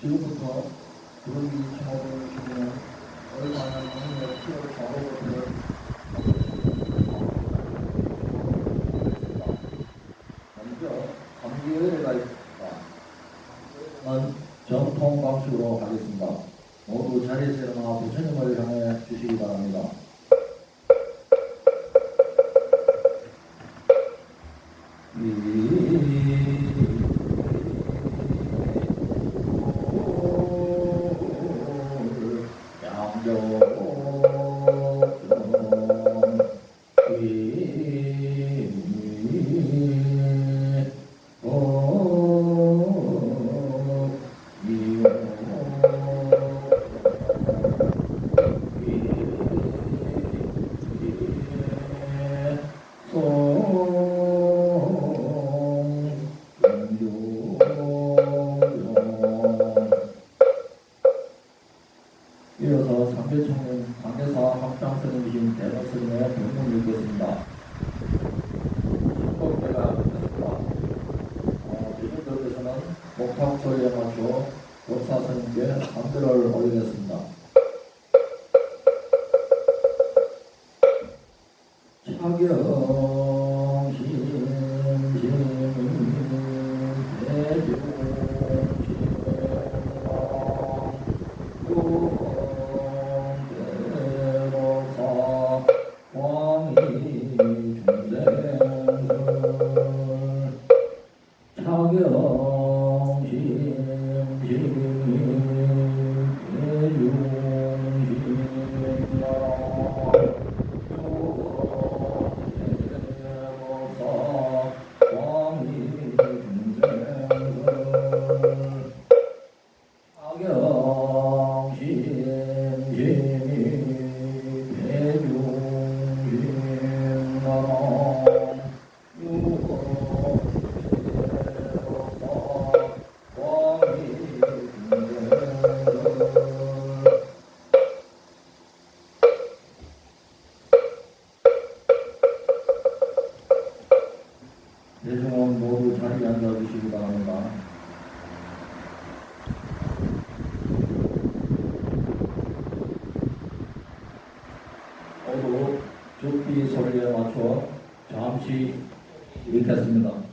지금부터 그런 작업을 주면 얼마나 많은 피해를 작업을 먼저 감기의례가 있다. 정통 방식으로 하겠습니다. 모두 자리에서 일어나 부처님을 향해 주시기 바랍니다. 이어서 상대총리 강대사 합장스님이신 대법스님의 본문을 읽겠습니다. 신법대가 읽겠습니다. 대중들께서는 목탁 소리에 맞춰 법사스님께 한글을 올리겠습니다. 대중은 모두 자리에 앉아주시기 바랍니다. 모두 죽비 소리에 맞춰 잠시 읽겠습니다.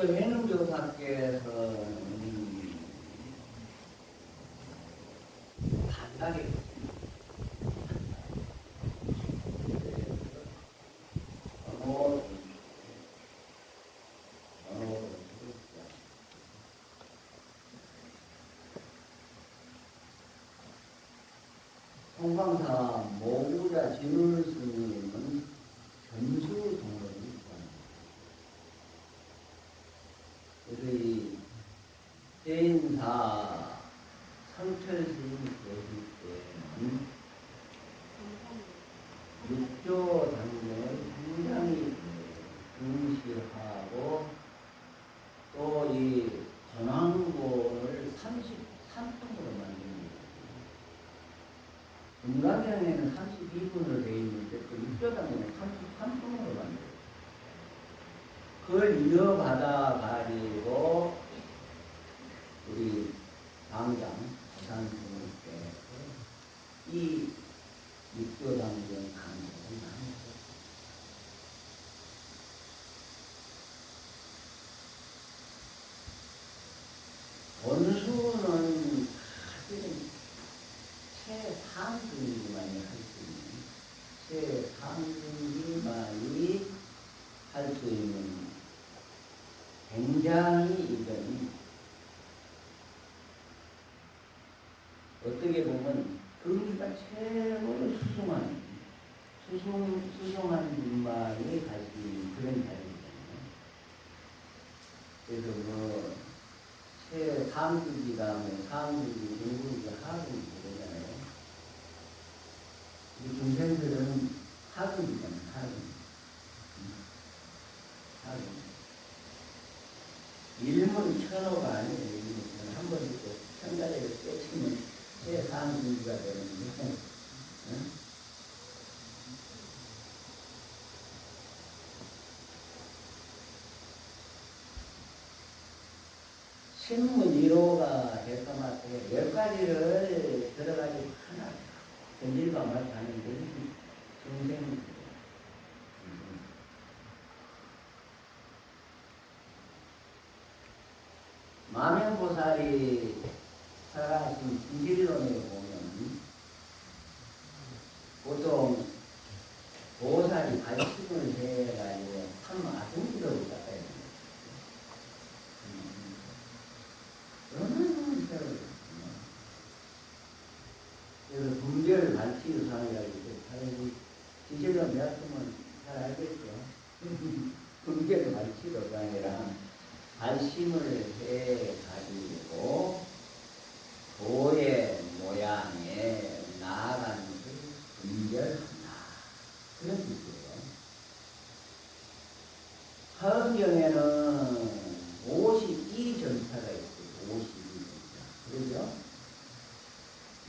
육조 해능조사께서는 단단히 통광사 모구자 진울스님은 전수동원입니다. 그래서 이 대인사 성철스님 계실 때는 육조 당경을 굉장히 중시하고 또 이 전왕고를 33평으로 만듭니다. 금강경에는 32분으로 되어 있는데 그 육조당에는 33평으로 만들어요. 그걸 이어받아 가지고 우리 당장 부산스님께서 이 육조당경 강의를 많이 했어요. 원수는 사실은 최상급만이 할 수 있는, 최상급만이 할 수 있는 굉장히 이건 어떻게 보면 금기가 최고로 수송한 분만이 갈 수 있는 그런 자리잖아요. 그래서 뭐 최상급이 다음에 상급이, 중급이, 하급이 되잖아요. 우리 중생들은 하급이잖아요. 하급. 일문 천호가 아니에요. 일문 천호. 한 번 듣고 천가리를 떼치면 최상급이가 되는데, 응? 신문 1호가 될까 말까 10가지를 들어가지고 하나 전질과 말지 않은데 중생 마명보살이 살아가신 진실론에 보면 보통 보살이 발심을 해가지고 참 아승기록을 닦아야 됩니다. 그래서 분별 발치유상이라고 있어요. 진실론 배웠으면 잘 알겠죠. 분별 발치유상이란 발심을 해가지고 도의 모양에 나아가는 것을 분별한다. 그런 뜻이에요. 화엄경에는 52전차가 있어요. 52전차. 그러죠?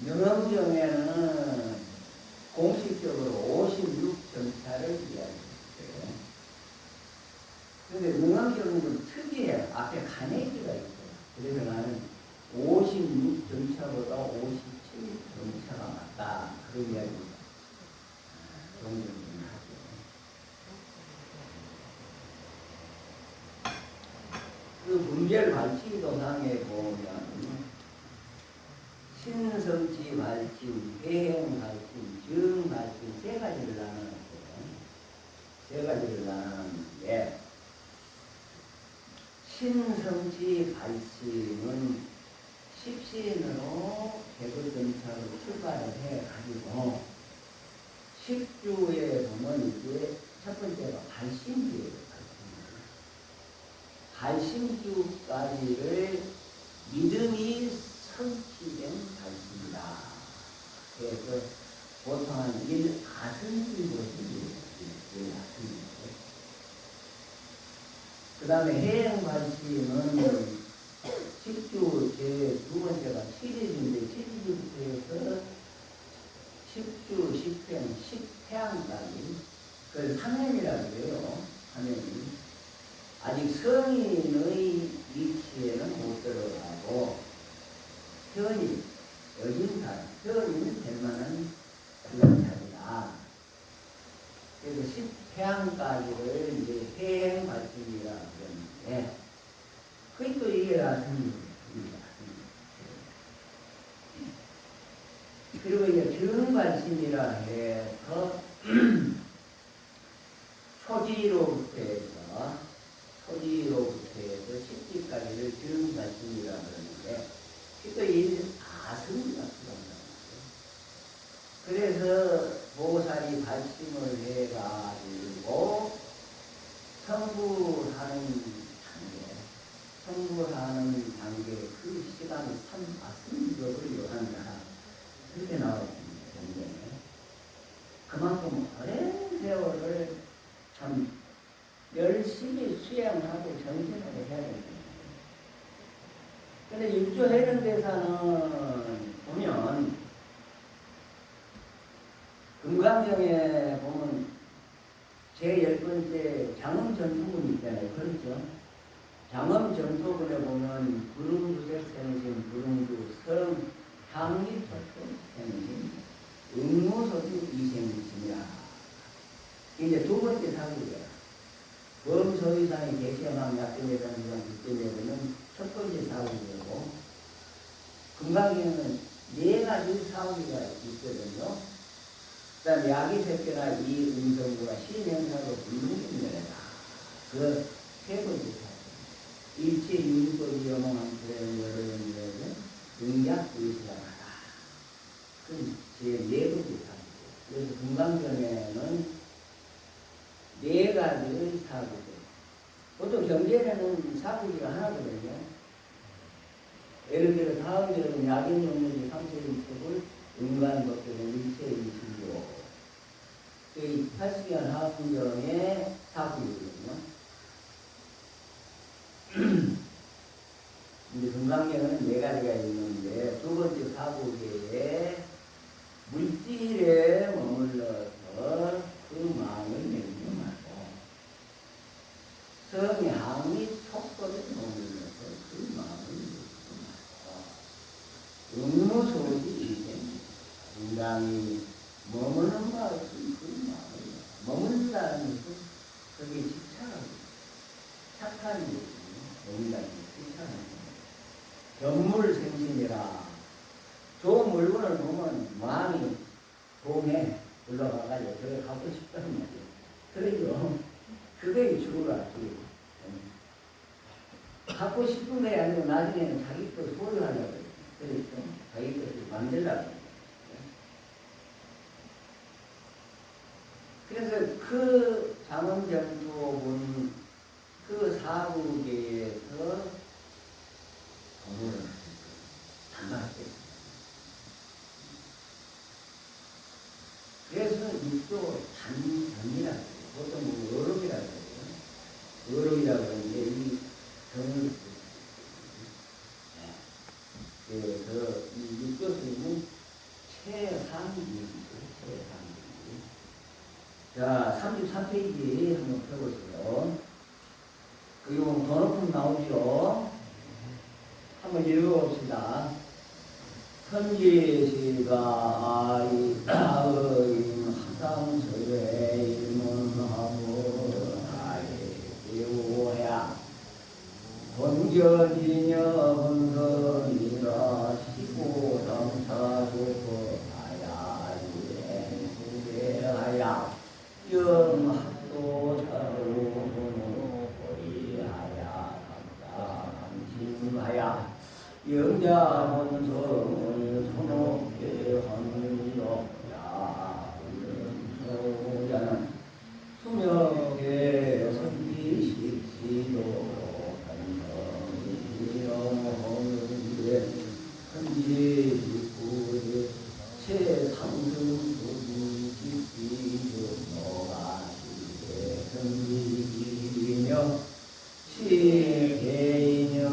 명엄경에는 공식적으로 56전차를 이야기했어요. 그런데 명엄경은 좀 특이해요. 앞에 간해기가 있어요. 그래서 나는 56전차보다 57전차가 맞다. 그런 이야기입니다. 정리를 좀 하죠. 그 분별 발치도상에 보면 신성치 발심, 해행 발심, 정 발심 세 가지를 나누었어요. 세 가지를 나누는데 신성치 발심은 십신으로 개불전차로 출발을 해가지고 십주에 보면 이제 첫 번째가 발심주예요. 발심주까지를 믿음이 성취된 발심이다. 그래서 보통 한 1아승기로 그 다음에 해행 발심은 십주 제2 번째가 7일인데 7일부터 해서 10주, 10행, 10태양까지 그걸 3행이라고 해요. 3행이 아직 성인의 위치에는 못 들어가고 현이 어린 사람, 현이는 될 만한 그런 자리다. 그래서 10태양까지를 이제 해행 발심이라고 그러는데 세계라 승리입니다. 그리고 이제 정관심이라 해서 초지로부터 해서 십지까지를 정관심이라 그러는데 또 이 아승이가 들어간다. 그래서 보살이 발심을 해가지고 성불하는 단계 그 시간이 참 아승력을 요한다. 그렇게 나왔습니다. 그만큼 오랜 세월을 참 열심히 수행하고 정진을 해야 됩니다. 근데 육조해련대사는 보면 금강경에 보면 제10번째 장엄전투문이 있잖아요. 그렇죠? 장엄전투문에 보면 구릉구색생신, 구릉구성, 향리토토생신, 응무소주 이생신이라. 이제 두 번째 사구예요. 범소위상의 개시망 약점에다는 그때는 첫 번째 사구이고, 금강경에는 4가지 사구가 있거든요. 그 다음에 야기색계나 이응성구가 신명사로 불능신명이다. 그 세 번째 사구. 일체 유인법이 영원한 여러분들에게 응약의시하다. 그 제 4번째 사구. 그래서 금강경에는 4가지의 사구죠. 보통 경전에는 사구지가 하나거든요. 예를 들어 다음 절은 야견용문이 상처인법을 인간법들은 일체의식이고 이 80년 하문경의 사구이거든요. 이제 금강경은 4가지가 있는데 두 번째 사구계에 물질에 머물러서 그 마음을 명령하고 성향이 촉법에 머물러서 그 마음을 명령하고 응무소지 이생 인간이 머무는 마음은 그 마음을 머물다는 것은 그게 집착하고 착한 것이거든요. 인간이 집착하는 거예요. 견물생신이라 좋은 물건을 보면 마음이 봄에 올라가가지고 그걸 갖고 싶다는 말이에요. 그래도 그게 주라. 갖고 싶은 게 아니고 나중에는 자기 것 소유하려고 해요. 그래서 자기 것을 만들려고 해요. 그래서 그 장엄전투 그 사구계에서 공부를 단단하게 그래서 육조 단이라고 해요. 보통 뭐 어록이라고 해요. 어록이라고 하는데 이 정을 그래서 이 육조스님은 최상위입니다. 자, 33페이지 한번 펴보세요. 그리고 더 높은 나오죠. 한번 읽어봅시다. 현지시가 아이의 하상설에 일문하고 아이오야 본견이녀 본선이라 시고당사고 아야이에 후배하야 영학도 사로bunu 보리하야 감심하야 영자본성을 소놓게 하느니라 소자는 수명의 선지식지도 간성이러하는데 선지식구의 최상승수지 집기도 너가시게 선지기며 시개인연이야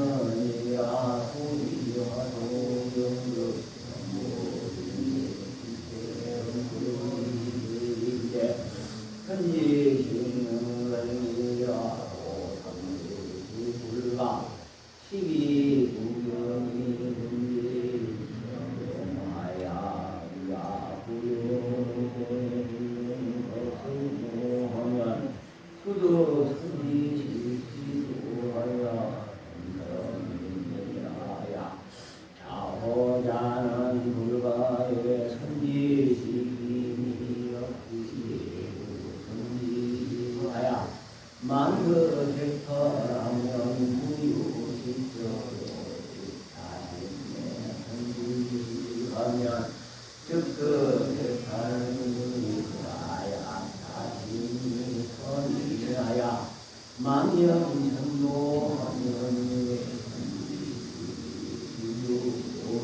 수도 선지식지도 하야 그 대파하면 무유시적 하면 즉그 대파는 가야 다시 선이하야 망령천노하면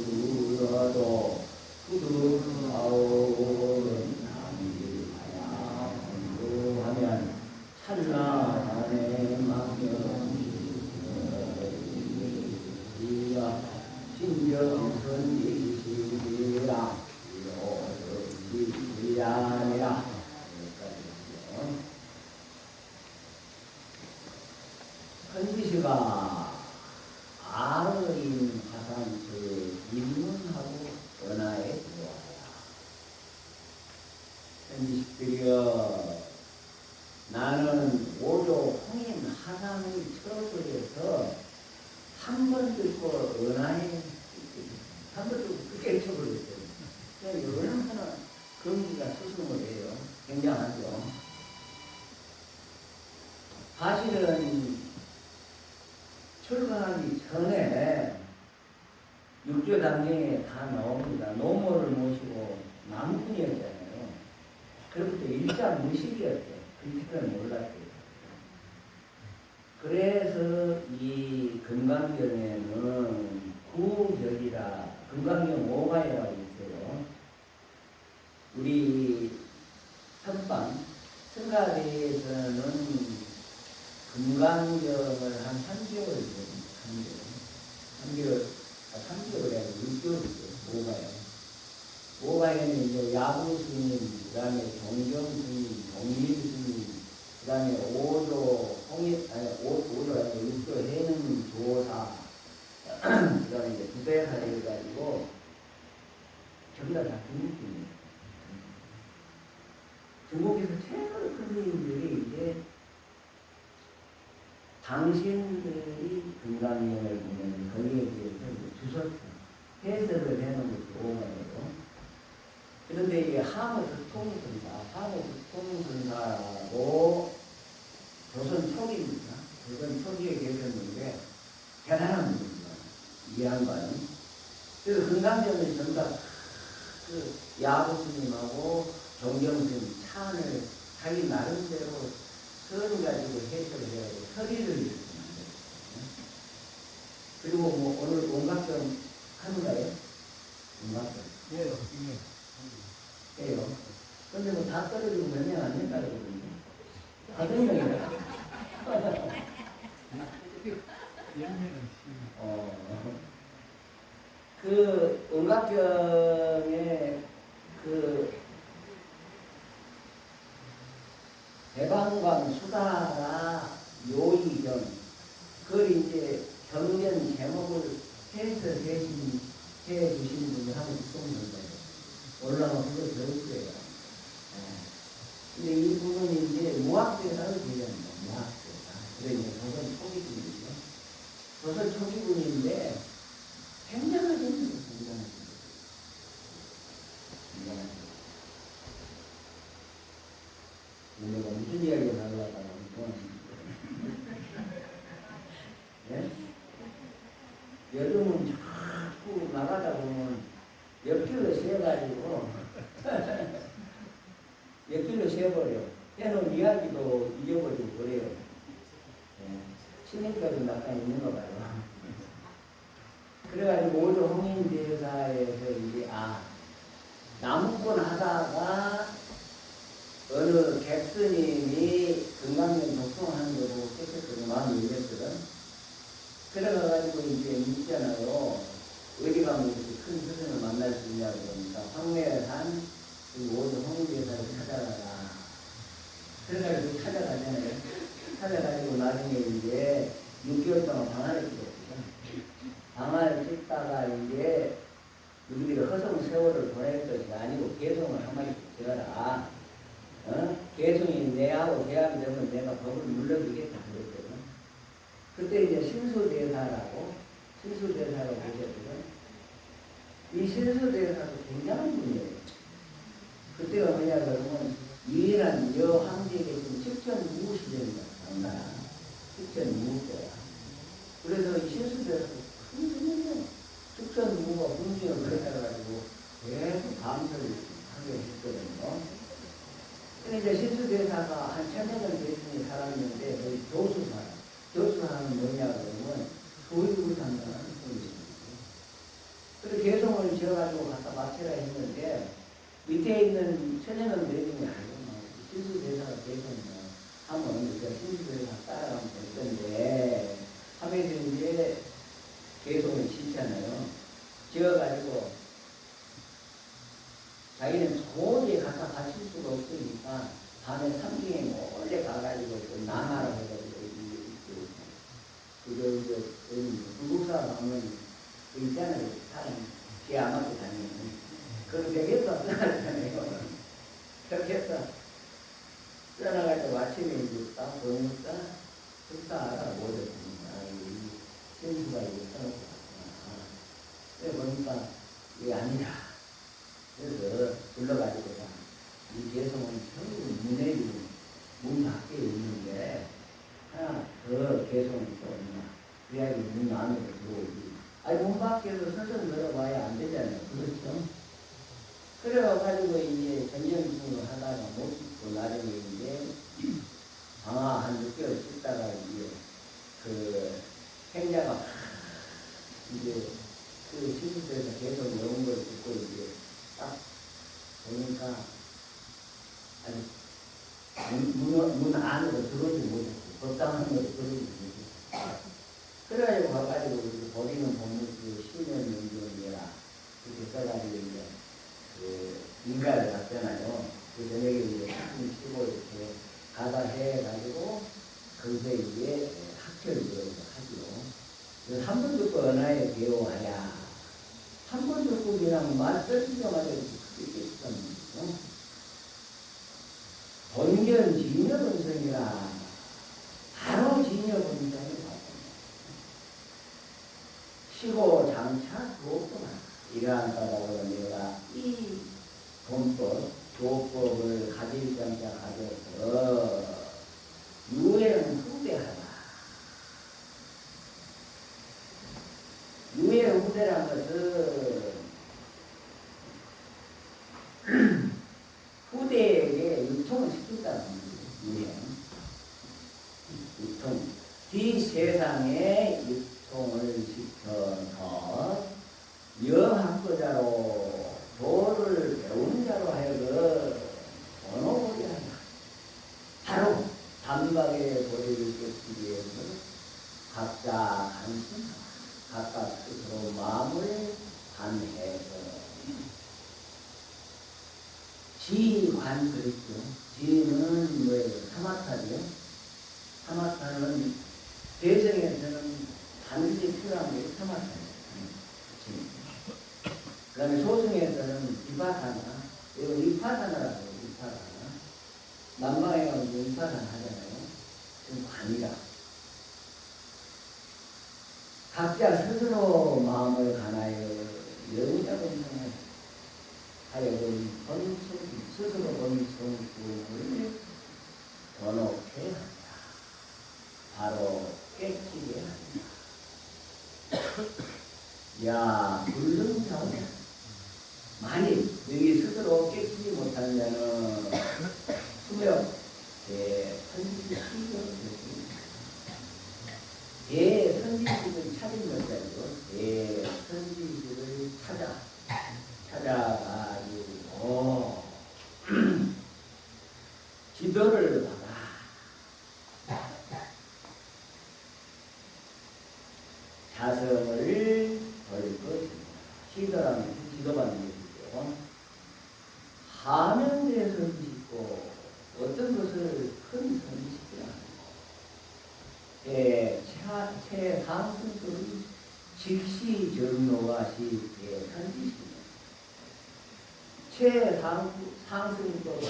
유유오두라도 구두하오는 남기하야 공부하면 찰나간에 망령이야 진정선지시리라 요지시리라. 헌지시가 아르인 화산 그 인문하고 은하에 들어와야 헌지식들이여 나는 오조 홍인 화산의 처소에서 한 번 듣고 은하에 한 번 듣고 그게 쳐버렸어요. 얼마나 금기가 수승을해요. 굉장하죠. 사실은 출근하기 전에 육조 단계에 다 나옵니다. 노모를 모시고 남군이었잖아요. 그때부터 일자무식이었죠. 그때는 몰랐어요. 그래서 이 금강경에는 구격이라 금강경 5가에가 있어요. 우리 선방 승가대에서는 금강경을 한 3개월 정도, 3개월이 아니고 6개월이죠. 5가에. 5가에는 이제 야구 스님, 그 다음에 종경 스님, 종립 스님, 그 다음에 5조, 오조 아니고 6조 해능 조사, 그 다음에 이제 부대사 해가지고, 전부 다 중국인이에요. 중국에서 최고 큰 스님들이 이제 당신들이 금강경을 보면 거기에 대해서 주석서, 해설을 해놓은 것이 5가예요. 그런데 이게 하모특통선사라고 조선 초기입니다. 조선 초기에 계셨는데 대단한 분입니다. 이 양반은. 그래서 금강경을 전부 그 야구스님하고 정경스님 찬을 자기 나름대로 선 가지고 해석을 해가지고 서리를 읽습니다. 그리고 뭐 오늘 온각경 하는가요? 온각경. 예, 해요. 근데 뭐 다 떨어지고 몇 명 안 된다 그러거든요. 다섯 명이다. 그 온각경의 그 대방광 수다라 요이경 그걸 이제 경전 제목을 해주신 분이 한번 있었는데 올라가면 그걸 배울 거예요. 근데 이 부분이 이제 무학대사를 얘기합니다. 무학대사. 그러니까 조선 초기분이죠. 조선 초기분인데 굉장하게 힘들어요. 굉장하게. 내가 무슨 이야기를 하려고 하면 예? 요즘은 자꾸 나가다 보면 옆길로 세가지고 옆길로 세버려. 해놓은 이야기도 잊어버리고 그래요. 예. 신임까지 약간 있는 거 봐요. 그래가지고 오조 홍인대사에서 이제 나무꾼 하다가 어느 객스님이 금강경 독송하는 거 보고 깨끗하게 마음이 열렸거든. 그래가지고 이제 묻잖아요. 어디 가면 이렇게 큰 스승을 만날 수 있냐고 그러니까 황매산 그리고 오조 홍인대사를 찾아가라. 그래가지고 찾아가잖아요. 찾아가지고 나중에 이제 6개월 동안 방화를 찍었거든. 방화를 찍다가 이제 우리들이 허송 세월을 보낼 것이 아니고 개성을 한 마디씩 지어라. 개성이 내하고 대합이 되면 내가 법을 물러주겠다 그랬거든. 그때 이제 신수대사라고 보셨거든. 이 신수대사도 굉장한 분이에요. 그때가 뭐냐 그러면 유일한 여황제에 계신 측전 무시대입니다. 축전 무거야. 그래서 이 신수대에서 큰 스님이요. 축전 무거가 분명히 그래가지고 계속 감사를 하게 했거든요. 근데 이제 신수대사가 한 1000년을 대신에 살았는데 거의 교수사. 교수사는 뭐냐 그러면 교육을 담당하는 분이십니다. 그래서 개성을 지어가지고 갖다 마치라 했는데 밑에 있는 1000년을 내림이 아니고 신수대사가 개성이요. 하면 우리가 신수대사 따라가면 될 건데 하면서 이제 개성을 짓잖아요. 지어가지고 자기는 도저히 갖다 바칠 수가 없으니까 밤에 삼중에 몰래 가가지고 그 나나라 해가지고 불국사 가면 그 있잖아요. 사람 귀 안 맞고 다니는 그런 되겠어 떠나잖아요. 그렇게 해서 떠나가지고 아침에 이제 딱 보니까 흑사 알아보랬습니다. 신수가 이거 써놓고 갔구나. 그래 보니까 이게 아니라 그래서 불러가지고 이 개성은 전부 문 밖에 있는데 하나 더 개성이 있었나 그래야 문 안으로 들어오지. 아니 문 밖에서 서서 들어와야 안 되잖아요. 그렇죠? 그래가지고 이제 전쟁중을 하다가 못 짓고 나중에 이제 방화 한 6개월 찍다가 이제 그 행자가 이제 그 시술대에서 계속 영은 걸 듣고 이제 딱 보니까 아니 문 안으로 들어오지 못했고 법당한 걸 들어오지 못했고 그래가지고 가가지고 버리는 법무수 10년 연주원이라 그렇게 써가지고 이제 그 인가를 갔잖아요. 그 저녁에 이제 사진 치고 이렇게 가다 해가지고 거기서 이제 학교를 하죠. 한 번 듣고 언어에 배워야 한 번 듣고 그냥 말 써지자마자 크게 깨끗합니다. 본견 진여 본성이라 바로 진여 본성이 나옵니다. 시고 장차 교법만 이러한 까닭으로 내가 이 본법 교법을 가질 장자 가져서 유해는 후대하라. 유해 후대란 것은 후대에게 유통을 시킨다는 거예요. 유통. 뒷세상에 유통을 시켜서 영학거자로 도를 배우는 자로 하여금 번호보리 한다. 바로 단박에 도리를 뺏기 위해서 각자 간신 각각 스스로 마음을 단해서 지관 그랬죠. 지는 뭐예요? 사마타죠. 사마타는 대성에서는 반드시 필요한 게 사마타예요. 그 다음에 소승에서는 비파사나, 이거 위파사나라고 해요. 위파사나. 남방에 가면 위파사나 하잖아요. 지금 관이다. 각자 스스로 마음을 가나요. 영자 본성을 하여금 스스로 본성을 번호케 한다. 바로 깨치게 한다. 야, 불능자오냐. 만일 너희 스스로 깨치지 못하는 자는 수명 대선지식을 대선지식을 찾은 것이죠. 대선지식을 찾아가지고 지도를 받아 자성을 벌 것입니다. 시도라는 지도받는 것이죠. 하면대 선지식고 어떤 것을 큰 선지식이라 합니다. 최상승급이 즉시 정로가시 대선지식입니다. 최상승급을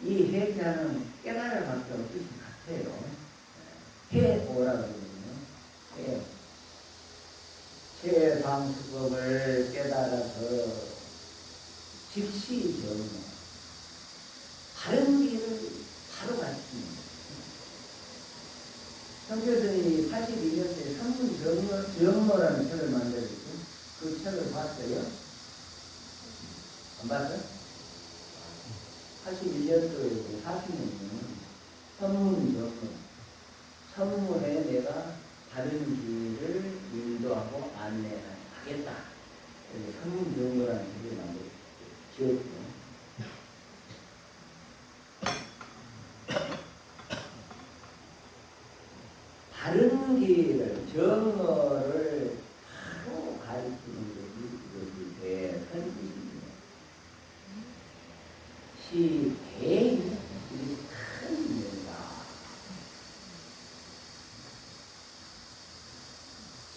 이 해자는 깨달을 밖에 없을 것 같아요. 해오라 그러거든요. 최상승급을 깨달아서 즉시 정로 바른 길을 바로 가르칩니다. 성교스님이 82년도에 성문정모라는 책을 만들었죠. 그 책을 봤어요? 안 봤어요? 81년도에 40년이면 성문정모. 성문에 내가 다른 길을 인도하고 안내하겠다. 성문정모라는 책을 만들었죠. 다른 길을, 정어를 바로 가르치는 것이 대선지입니다. 시대의 큰 일이다.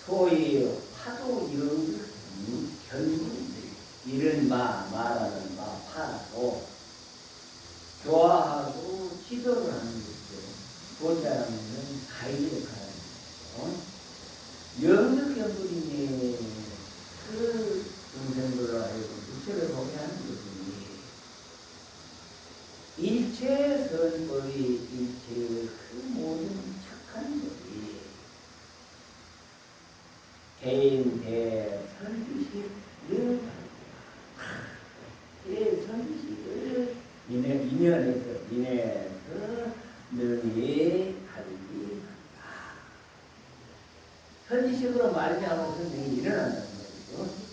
소위 파도 연극, 견문들, 이른바 말하는 바 파도 좋아하고 지도를 하는 것이죠. 본자라면 가이드를 가야 되죠. 연극연불이니 그 동생들을 하여금 부처를 보게 하는 것이니 일체 선법이 일체 그 모든 착한 법이 개인 대선지식을 대선지식을 인해서 능히 가르치 선지식으로 말하지 않아서 능히 일어난다는 말이죠.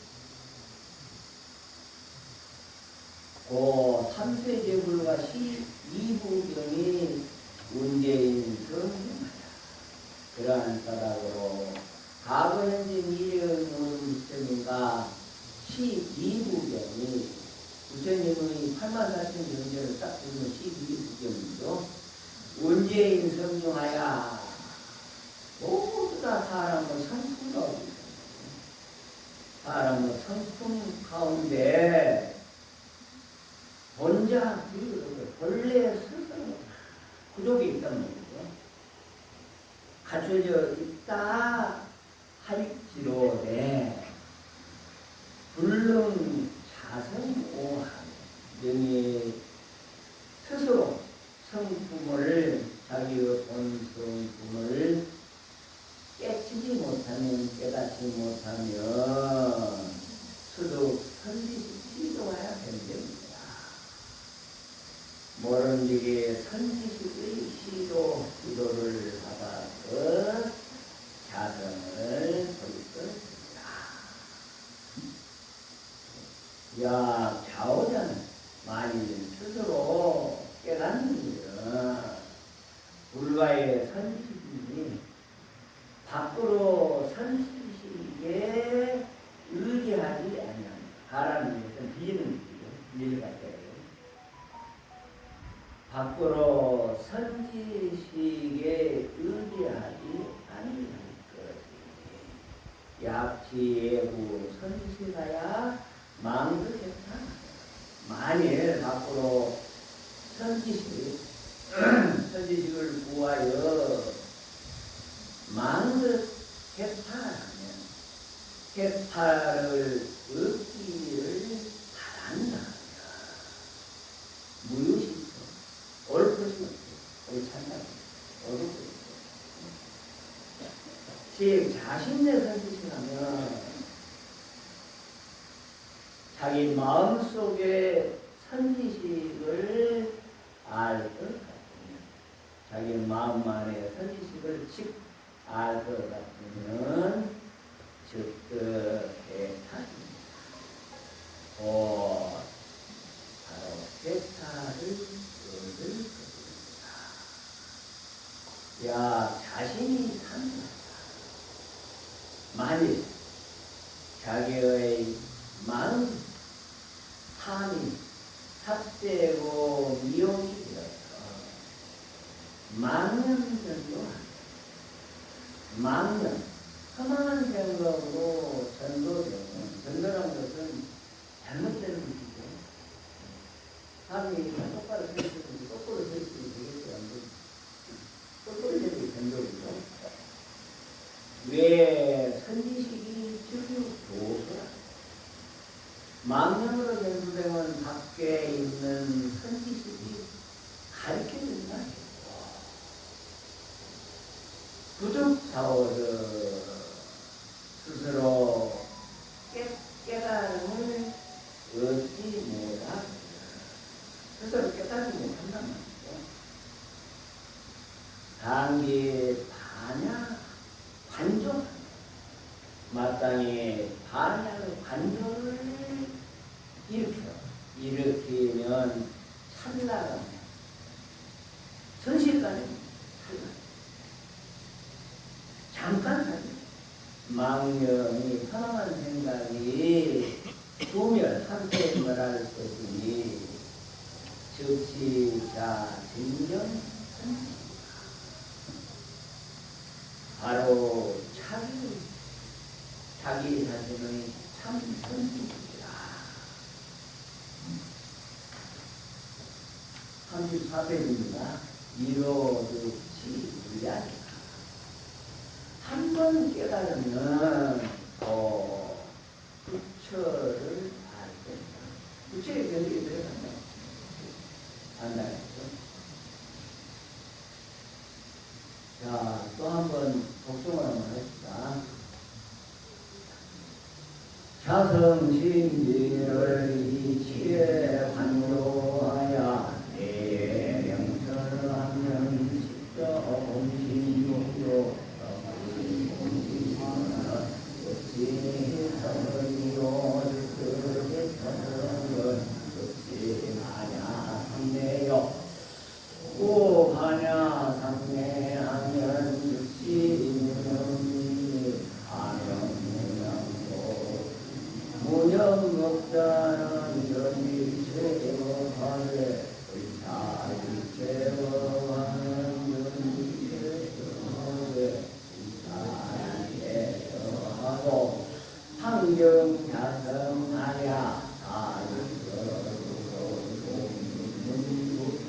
고 3세제불과 12부경이 문재인 성경하다. 그러한 까닭으로 과거 현재 미래의 부처님과 12부경이 부처님의 84,000년전을 딱 보면 12부경이죠. 문재인 성경하야 모두 다 사람의 성품 가운데 사람의 성품 가운데 본자 본래 스스로 구족이 있단 말이죠. 갖춰져 있다 할지로되 불능 자성오한 능히 스스로 성품을 자기의 본성품을 깨치지 못하면 깨닫지 못하면 수도 선지식이 와야 된답니다. 모른지게 선지식의 시도를 받아서 자성을 볼 것입니다. 야, 좌우자는 만일 스스로 깨닫는 일은 불과의 선지식이니 밖으로 선지식에 의지하지 아니합니다. 가라는 것은 빌리는 것이죠. 빌릴 같아요. 밖으로 선지식에 의지하지 아니할 것이니 약지예구 선지식하야 망극했다. 만일 밖으로 선지식을 구하여 망극했다라면 해파를 얻기를 바란다. 무의식 올 것이 없고 옳잖아. 어둡고 즉 자신의 선지식하면 자기 마음속에 선지식을 알 것 같으면 자기 마음만의 선지식을 즉 알 것 같으면 즉그 해탈입니다. 곧 바로 해탈을 얻을 것입니다. 야, 자신이 산다. 만일 자기의 마음 삶이 삭되고 미혹이 되어서 망년 전도하는 망년 험한 생각으로 전도되는 전도라는 것은 잘못되는 것이죠. 사람이 똑바로 서 있으면 거꾸로 서 있으면 되겠지 안 되지. 거꾸로 서 있으면 전도이죠. 왜 선지식이 즉유 교소라. 망년으로 전도되면 밖에 있는 선지식이 가르쳐준다. 부득사오를 스스로 깨달음을 얻지 못하고 스스로 깨달지 못한단 말이죠. 단기 반야 관종 마땅히 반야의 관종을 일으키면 찰나가 순식간에 잠깐 사죠. 망령이 선한 생각이 소멸 상태멸할 것이니 즉시자 진정 바로 자기 자신의 참 선지이다. 34페이지입니다. 이로듯이 위하리라. 한 번 깨달으면 부처를 알게 된다. 부처의 견디게 들어간다. 안다 했죠. 자, 또 한 번 복종을 한번 합시다. 자성신지를 이치에 환조하여 내 명설하면 십자옹신용조 오하냐 상례하면 즉시 아명무량도 무념먹자는 연일체거하되 의사일체거하는 연일체거하되 의사일체거하고 상경자성하야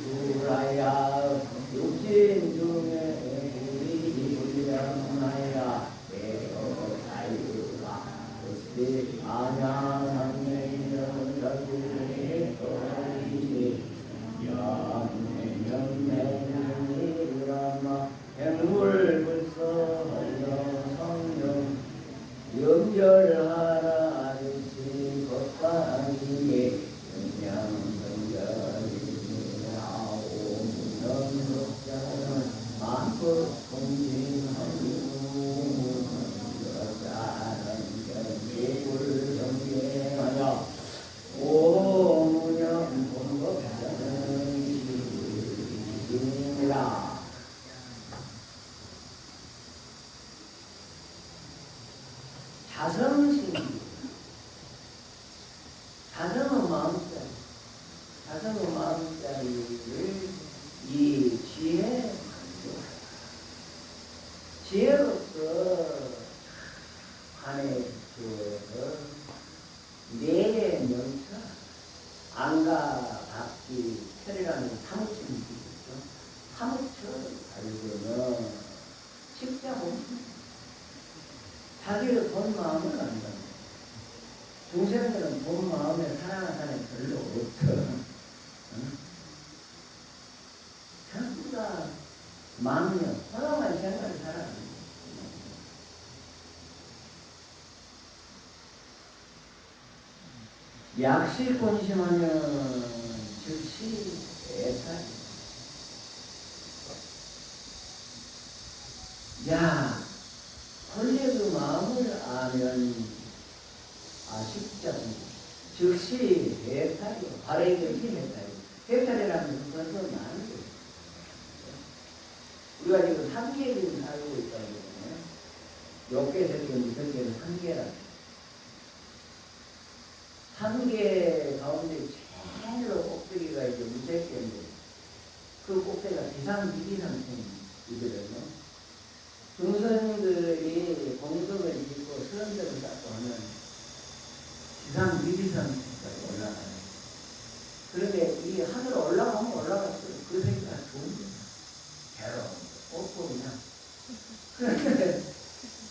문구라야 육신 중에 불량하야 대거 자유가 그때 안양상례는 자주의 거리니 연맹명맹이라마 행물불서하여 성령 염절하라 아저씨 겉바이에 영양성전이나오문명록자는 만법 공진하유 여자는 견계불 경계하여 오무념 공법자는 이니라. 자성신, 자성은 마음자리, 자성은 마음자리를 이 지혜에 만들어야 지혜로서 안에 주어서 내의 명처, 안과 밖이 철이라는 사무처는 있죠. 사무처를 알고는 십자공신 자기를 본 마음을 안다. 동생들은 본 마음에 사랑하는 사람이 별로 없어. 응? 전부 다 망령, 허망한 생각을 살아가는 거야. 약시 권심하면 즉시 애탈이. 야, 본래 그 마음을 아면 십자군 즉시 해탈이요. 바로 이것이 해탈이요. 해탈이라는 것은 벌써 많은 거예요. 우리가 지금 3개에 지금 살고 있다고 그러잖아요. 6개, 세계, 무색계는 3개라. 3개 가운데 제일로 꼭대기가 이제 무색계인데 그 꼭대기가 비상비기상태이거든요. 중생들이 공덕을 짓고 수련들을 쌓고 하면 비상비기상태까지 올라가요. 그런데 이 하늘 올라가면 올라갔어요. 그 세계가 좋은 거예요. 괴로움, 없고 그냥. 그런데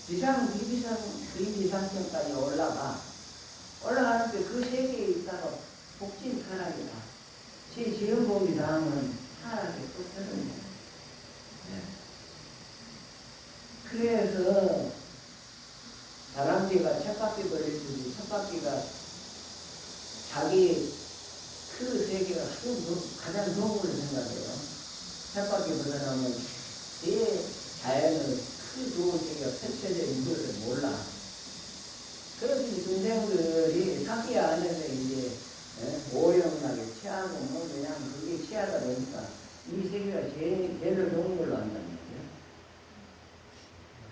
비상비기상태까지 올라가는데 그 세계에 있다가 복진 타락이다. 제 지은복이 다음은 타락의 끝에는 그래서 다람쥐가 쳇바퀴 돌리듯이 쳇바퀴가 자기 그 세계가 가장 좋은 걸 생각해요. 쳇바퀴 벗어나면 제 자연의 그 좋은 세계가 펼쳐져 있는 것을 몰라. 그래서 이 선생들이 사기 안에서 이제 오용나게 취하고 뭐 그냥 그게 취하다 보니까 이 세계가 제일 좋은 걸로 안단 말이에요.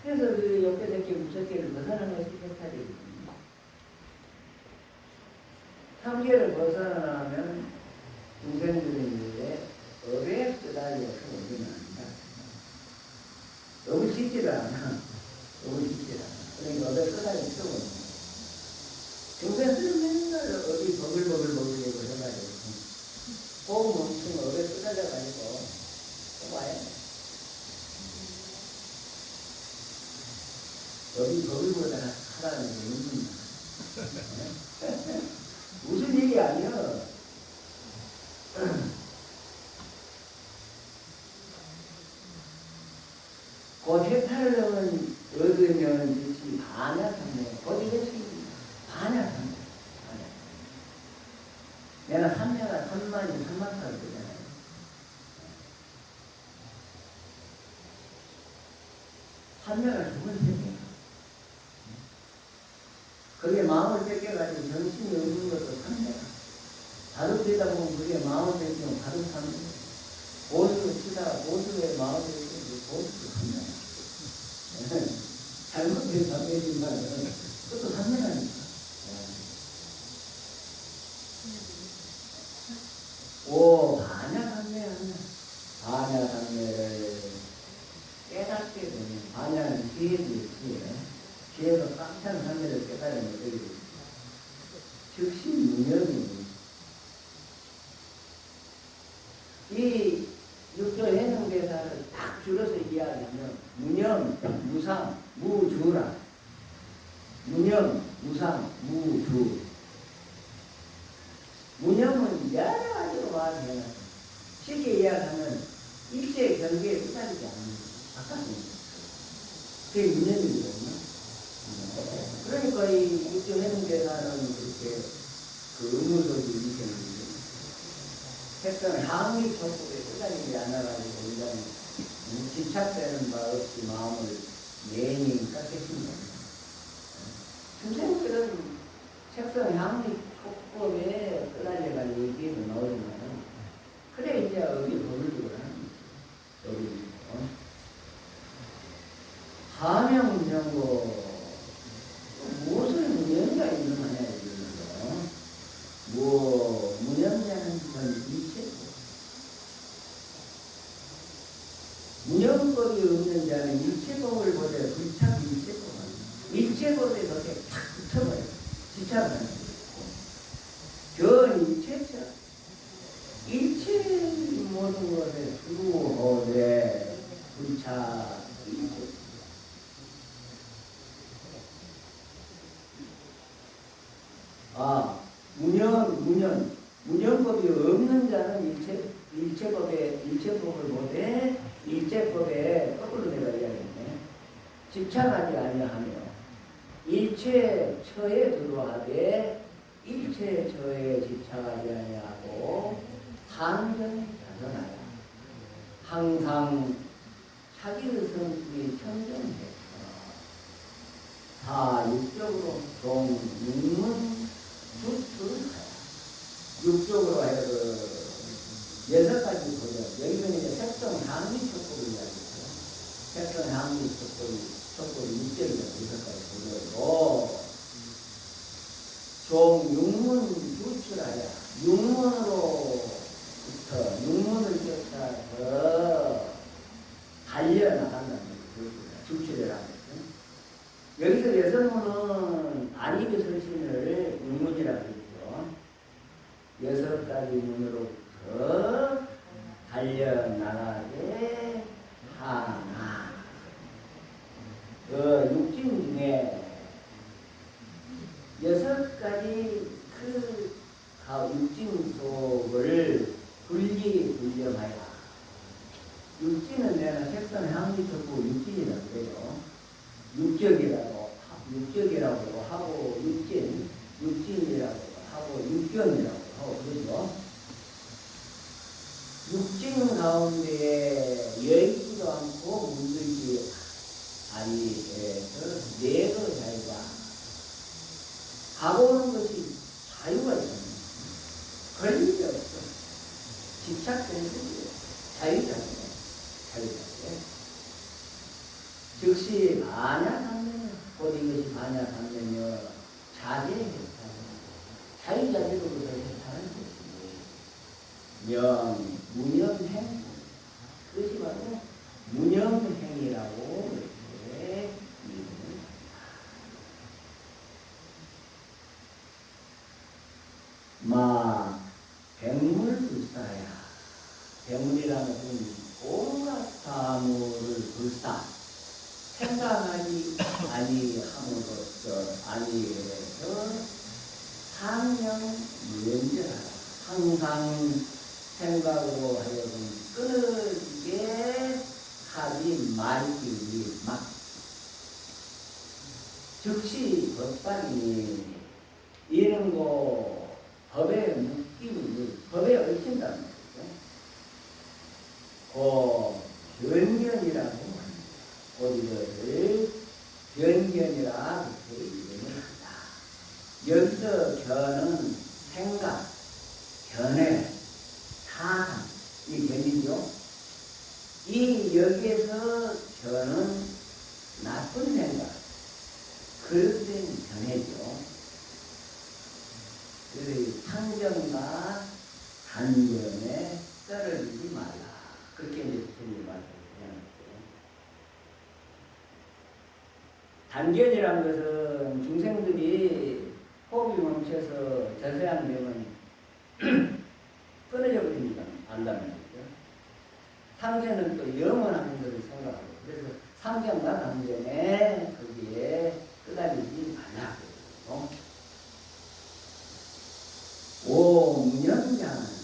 그래서 그 욕계새끼 무척개를 벗어나는 것이 해탈이거든요. 3개를 벗어나면 중생들이 이제 업에 끄달려서 오지는 않는다. 업을 짓지를 않아. 업을 짓지를 않아. 그러니까 업에 끄달려 필요가 없는 거야. 중생들은 맨날 업이 버글버글버글이고 해가지고 호흡 멈추면 업에 끄달려가지고 와요. 업이 버글보다 하라는 게 무슨 무슨 일이 아니야. 곧 해탈을 얻으면 즉시 반야상례. 곧 이것이 반야상례. 내가 3년에 3만이 3만 살 되잖아요. 삼년을 두번 세게. 그게 마음을 뺏겨가지고 정신이 없는 것도 3년. 바로 되다 보면 그게 마음을 뺏기면 바로 3년. 보수를 치다가 보수의 마음을 뺏기면 보수도 3년. 잘못된 답변이지만 그것도 3년 아닙니까? 오, 반야상례하면 반야상례를 깨닫게 되면 반야는 기회도 있지요. 기회로 꽉 찬 상례를 깨달으면 되게 즉시 무념이 이 육조 해능대사를 딱 줄여서 이야기하면 무념, 무상, 무주라. 무념, 무상, 무주. 무념은 여러 가지로 말해요. 쉽게 이야기하면 일체의 경계에 끄달리지 않는 거예요. 바깥에 그게 무념이거든요. 그러니까 이 육조해능대사는 그렇게 그 의무적인 일생이거든요. 색선 항의 촉구에 끄달리지 않아가지고 우리는 집착되는 바 없이 마음을 예니 깎겠습니다. 중생들은 색선 향의 촉법에 끄달려가지고 얘기도 나오지만 그래 이제 어디 버블리고 하는 거예요. 하명명고 무엇을 무념이가 있는 거냐 이러면서 뭐 무념이라는 건 일체고 무념법이 없는 자는 일체법을 보되 불착 일체법은 일체법에 그렇게 탁 붙어버려요. 집착을 하는 거고 견 일체처 일체 모든 것에 수호되 불착 일체 무념법이 없는 자는 일체법을 보되 일체법에 거꾸로 내가 이야기했네. 집착하지 아니하며 일체처에 들어가되 일체처에 집착하지 아니하고 상전히 벗어나야 항상 자기의 성품이 청정해. 육적으로 종육문 주출하여 육적으로 해서 6가지 보죠. 여기는 이제 색성 향미 촉법을 이야기해요. 색성 향미 촉법이 6개입니다. 6가지 보죠. 종육문 주출하여 육문으로부터 육문을 쫓아서 달려나간다는 거예요. 주출이라는 여기서 여성문은 안익의 설신을 육문이라고 했죠. 6가지 문으로부터 달려나가게 하나. 그 육진 중에 6가지 그 육진 속을 분리하여 육진은 내가 색선 향기 촉구 육진이라고 해요. 육적이라고 하고 육진이라고 하고 육견이라고 하고 그러죠. 육진 가운데 열지도 않고 물들지 아니해서 내도 자유가 가보는 것이 자유가 있잖아요. 걸림이 없어. 집착되는 것이 자유잖아요. 자유잖아요. 즉시 반야삼면 곧 이것이 반야삼면이여 자제의 자유자재로부터 해탈하는 것이니 명 무념행 그것이 바로 무념행이라고 이렇게 이름을 마 백물불사야. 백물이라는 것은 온갖 사물을 불사 생각하지 아니함으로써 아니해서 상명 무연절하라. 항상 생각으로 하여금 끊어지게 하지 말기 막 즉시 법발이니 이런 거 법에 묶이는 법에 얽힌다는 거죠. 그 변견이라고 합니다. 곧 이것을 변견이라 그렇게 이름을 한다. 여기서 견은 생각, 견해, 사상 이 견이죠. 이 여기에서 견은 나쁜 생각, 그릇된 견해죠. 그래서 상견과 단견에 떨어지지 말라. 그렇게 이제 부처님이 말씀하셨어요. 단견이라는 것은 중생들이 호흡이 멈춰서 저세한 되면 끊어져 버립니다. 안다는 거죠. 상견은 또 영원한 것을 생각하고 그래서 상견과 단견에 거기에 끄달리지 말라. 오 무념자는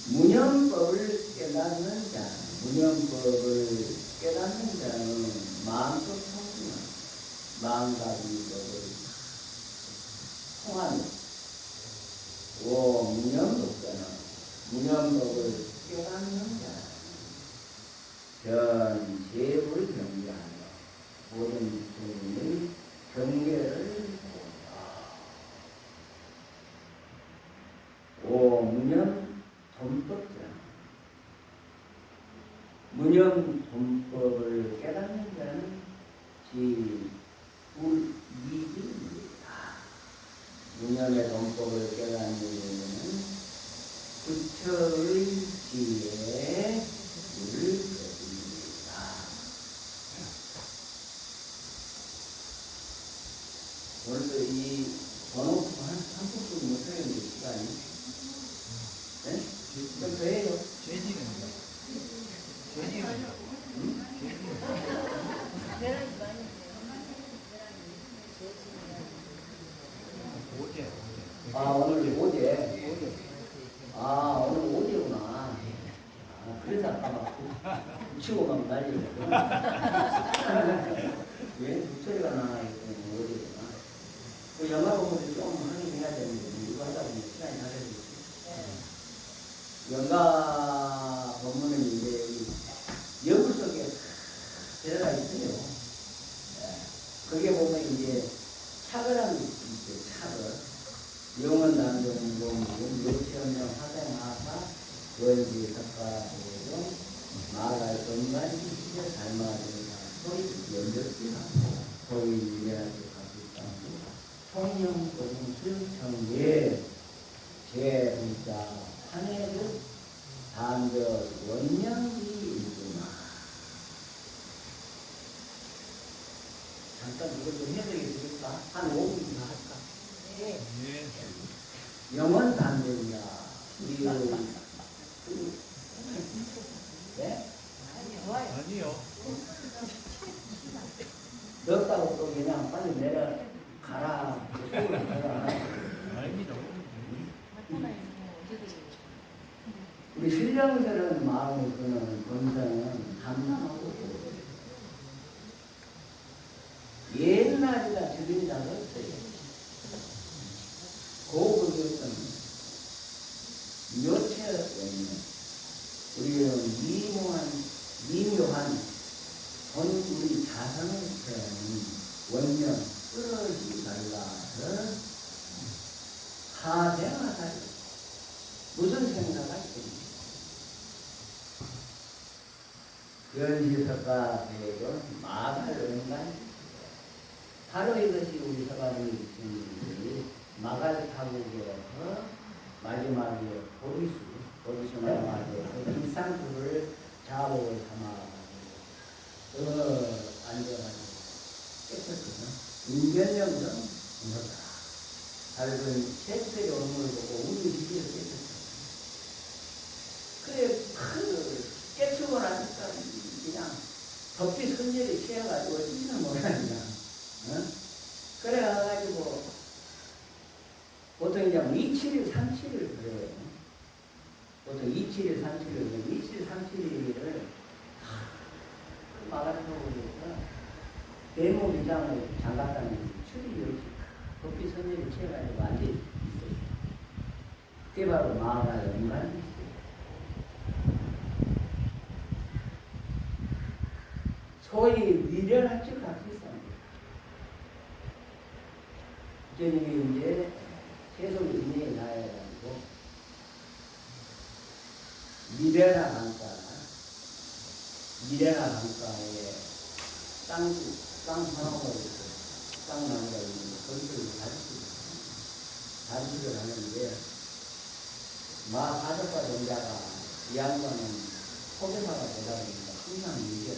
무념법을 깨닫는 자, 무념법을 깨닫는 자는 마음껏 통하는 마음가짐법을 통하는 오 무념법자는 무념법을 깨닫는 자, 전 제불 경계하며 모든 주님의 경계를 오 무념 돈법자 무념 돈법을 깨닫는 자는 지불이지입니다. 무념의 돈법을 깨닫는 자는 부처의 지혜에 물을 것입니다. 오늘도 이 번호 한 폭도 못 하겠는데 시간이 네? 좀 더 해요. 죄지입니다. 아 오늘 오제. 아 오늘 오제구나. 아 그래서 아까 막 붙이고 막 난리였거든. 왜 부처리가 나나 했더니 오제구나. 그 영화 공부를 좀 하긴 해야 되는데 이거 하다 보면 시간이 다 되지. 영가 법문은 이제 여부 속에 들어가 있어요. 거기에 보면 이제 차거라는 게 있어요. 차거. 영원 단종공군 요체험령 화생하사 원지 석가대종 마갈 건간 시절 닮아지는 소리 연결지하고 소위 유명하게 가고 통영 공술 청계 제분자 판해를 단절 원명이 있구나. 잠깐 이것 좀 해석해 드릴까? 한 5분만 할까? 네. 영원 단절이야. 네? 아니요. 넣었다고 또 그냥 빨리 내려가라. 아닙니다. 우리 신령스러운 마음을 끄는 본성은 담담하고 마리가 죽인 자가 없어요. 고급이 어떤 묘체가 있는 우리는 미묘한 우리 자성을 표현하는 원년 끊어지 말라서 하생하다. 무슨 생각을 했습니까? 연시석가 대고 마갈 응간 바로 이것이 우리 서가모니 스님들이 마갈 타국에서 마지막에 보리수 마지막에 일상주를 자복을 삼아가지고 앉아가지고 깨쳤거든. 인견령도 무섭다. 밝은 셰프의 얼굴을 보고 우리 집에서 깨쳤어. 그래 깨치고 나니까 그냥 덮기 선열이 취해가지고 진짜 못하니까. 그래가지고 보통 이제 27일, 37일 그래요. 보통 27일, 37일, 27일, 37일을 마가타고에서 대모 위장을 장갔다는 출입이 덮기 선열이 취해가지고 앉아 있어요. 그게 바로 마가 연관이 있어요. 소위 미련할 줄 갖고 있습니다. 주님이 이제 계속 인연이 나와가지고 미련한 강가에 땅 상황을 땅 나무가 있는데 거기를 단식을 하는데 가족과 동자가 이 양반은 소개사가 되다 보니까 항상 미련.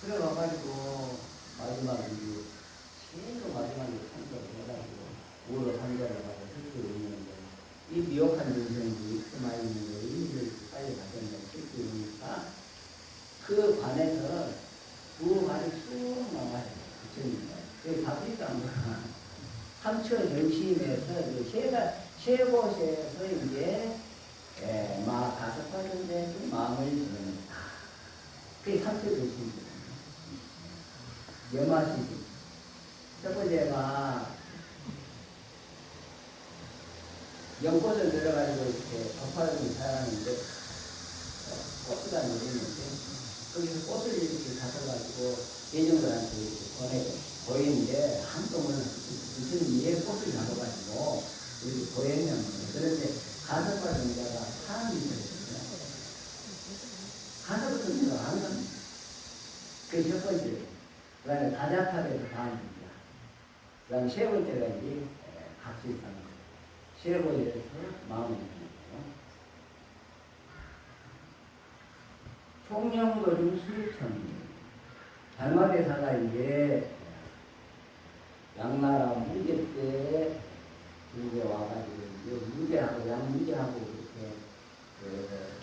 그래 와가지고 마지막에 최고 마지막에 산자를 해가지고 우로 산자를 가서 설교를 했는데 이 미혹한 인생이 이렇게 많이 있는데 의미를 빨리 가졌는데 설교니까 그 관에서 두 관이 쭉 나와요. 그쵸? 여기 바쁘니까 안 보나. 삼처 정신에서 세 곳에서 이제 다섯 가지인데 그 마음을 드는다. 그게 삼처 정신입니다. 여마시지. 첫 번째가 연꽃을 들어가지고 이렇게 덮화를 사용하는데 꽃수가 내리는데 거기서 꽃을 이렇게 가져가지고 대중들한테 이렇게 보이는데 한동안 무슨 이에 꽃을 잡아가지고 이렇게 보였냐면 그런데 가섭과 정자가 사람이 있었어요. 가섭과 정자가 안 갑니다. 그게 첫 번째. 그 다음에 다자탑에서 다음입니다. 그 다음에 세 번째가 이제 각실상 세 번째에서 마음을 드는 거예요. 총명거중 수천 달마대사가 이제 양나라 무제 때 이제 와가지고 이제 무제하고 양무제하고 이렇게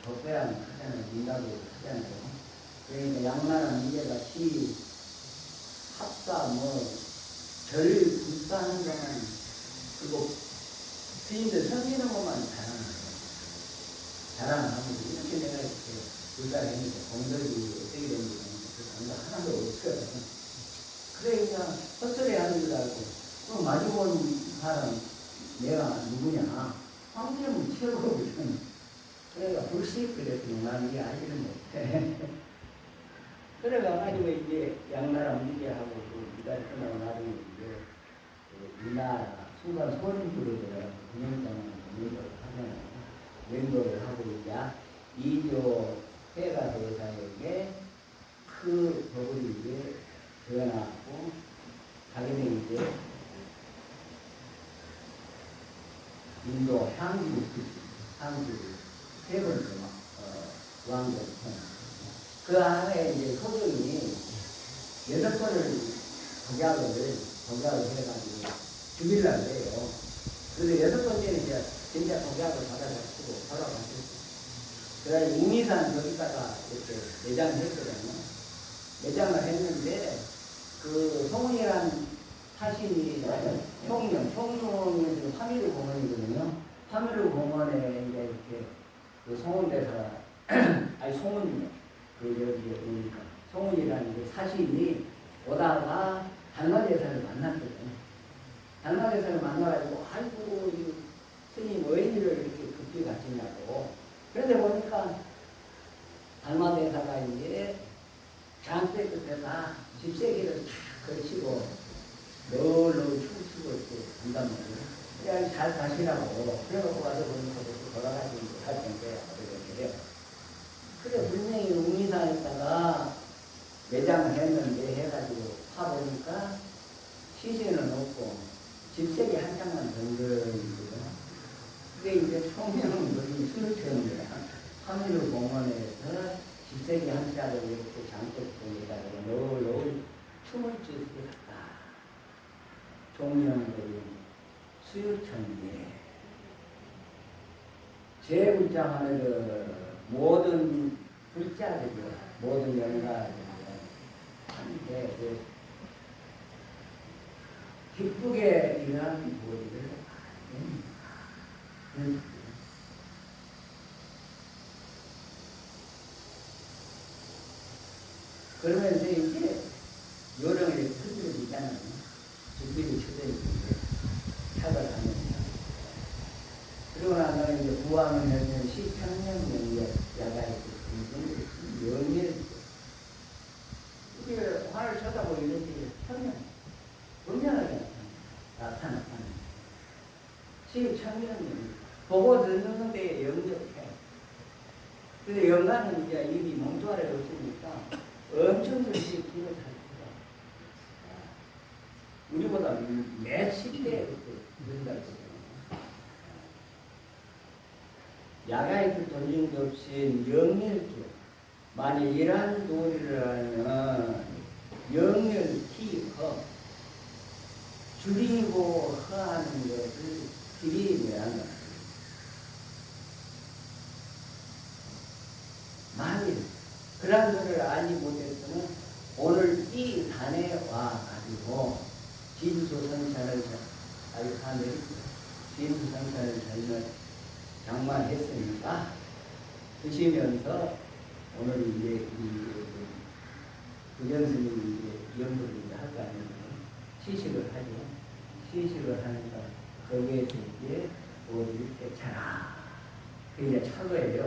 적배하는 하잖아요. 민가고 하잖아요. 그러니까 양나라 무제가 합사 별 불사하는 거만 그리고 스님들 섬기는 것만 자랑하고 이렇게 내가 이렇게 불사를 했는데 공덕이 어떻게 되는지 공덕 하나도 없어요. 그러니까 헛소리 하는 줄 알고 그럼 마주본 사람 내가 누구냐 황제는 최고거든. 그러니까 불식 그랬더니 난 이게 알지를 못해. 그래가지고 이제 양나라 문제하고 이달 끝나고 나중에 이제 이나라 순간 소림 부르더라고 군영장을 맹도를 하잖아요. 맹도를 하고 이제 이조 해가 대사에게 그 법을 이제 전하고 자기는 이제 인도 향기를 세 번째 왕정 그 안에 이제 소정이 6번을 독약을 해가지고 죽이려고 해요. 그래서 6번째는 이제 진짜 독약을 받아가지고 돌아가셨어요. 그다음에 웅이산 저기다가 이렇게 내장을 했거든요. 내장을 했는데 그 송이란 사신이 총룡이 지금 파미르 공원이거든요. 파미르 공원에 이제 이렇게 그 송원대사가 아니 송은 그 여기 그러니까 송은이라는 그 사신이 보다가 달마대사를 만났거든. 달마대사를 만나가지고 아이고 이 스님 왜 일을 이렇게 급히 가시냐고. 그런데 보니까 달마대사가 이제 장대 끝에다 집세기를 탁 걸치고 널널 춤추고 이렇게 한단 말이에요. 그냥 잘 가시라고. 그래갖고 와서 보니까 돌아가시고 할 텐데 그래요. 그래 분명히 웅리사에다가 매장을 했는데 해가지고 파보니까 시세는 없고 집세기 한 장만 덩그러니거든. 그게 이제 총명들이 수르처럼 하늘을 공원에서 집세기 한 장을 이렇게 장독동에다가 널널 춤을 추게 했다. 종명들이 수유천지에 제 문자하는 모든 글자들이 모든 연가들이 한데 기쁘게 일하는 도리를 그러면서 이제 요령을 흐드러지잖아요. 주비를 쳐다니는데 차가 가면서 그러고 나서 이제 부항을 하면 시청명령에 야가에 연일 이게 화를 쳐다보고 이렇게 청명 분명하게 나타나는 시청명령 보고 듣는 데 연결해. 근데 연가는 이제 입이 몽투아래 없으니까 엄청 들씩 길을 달리고 우리보다 몇십 배 된다. 야가에 돌린 게 없이 영일주 만약 이러한 도리를 하면 영일티허 줄이고 허하는 것을 길이해야 한다. 만일 그런 것을 알지 못했으면 오늘 이 단에 와가지고 진수성찬을 하늘 진수성찬을 잘못 장만했으니까 드시면서 오늘 이제 부전스님이 이제 연구를 할 거 아니에요. 시식을 하죠. 시식을 하니까 거기에 이제 우리 괜찮아. 그게 이제 차거예요.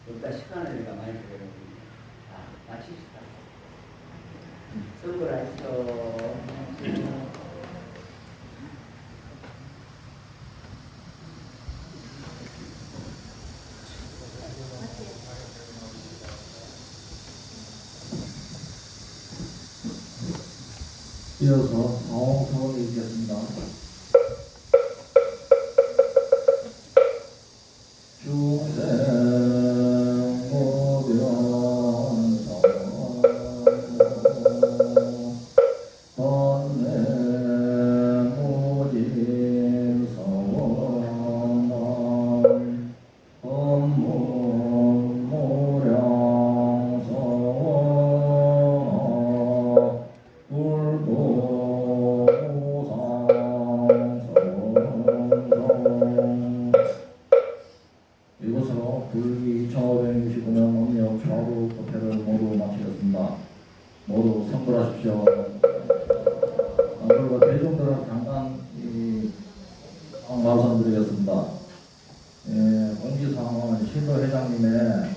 여기다 시간을 내가 많이 들어가거든요. 마칩시다. 수고하시오. 이어서 사홍성을 읽겠습니다. 이것으로 불기 1569년 음력 좌우 법회를 모두 마치겠습니다. 모두 성불하십시오. 그리고 대중들은 잠깐 말씀드리겠습니다. 공지사항은 신도 회장님의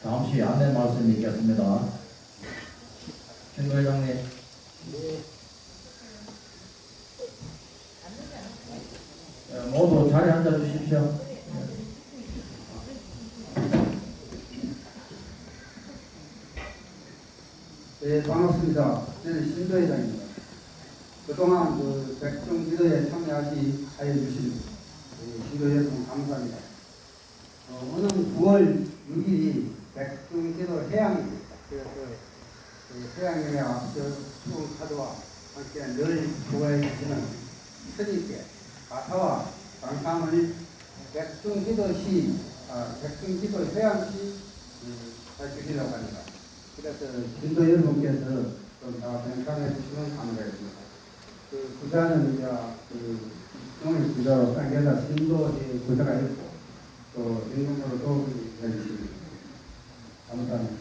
잠시 안내 말씀이 있겠습니다. 신도 회장님. 모두 자리에 앉아 주십시오. 네, 반갑습니다. 저는 신도회장입니다. 그동안 백중 기도에 참여하여 주신 신도 여러분 감사합니다. 오늘 9월 6일이 백중 기도 해양입니다. 그래서 해양에 앞서 추운 파도와 함께 늘 구하해 주시는 스님께 가사와 감상을 백중 기도시, 백중 기도 해양시 해주시려고 합니다. 그래서 신도 여러분께서 좀 다 동참해 주시면 감사하겠습니다. 구자는 이제 오늘 구자로 쌍계사 신도의 구자가 있고 또 인공으로 도움을 해주십니다. 감사합니다.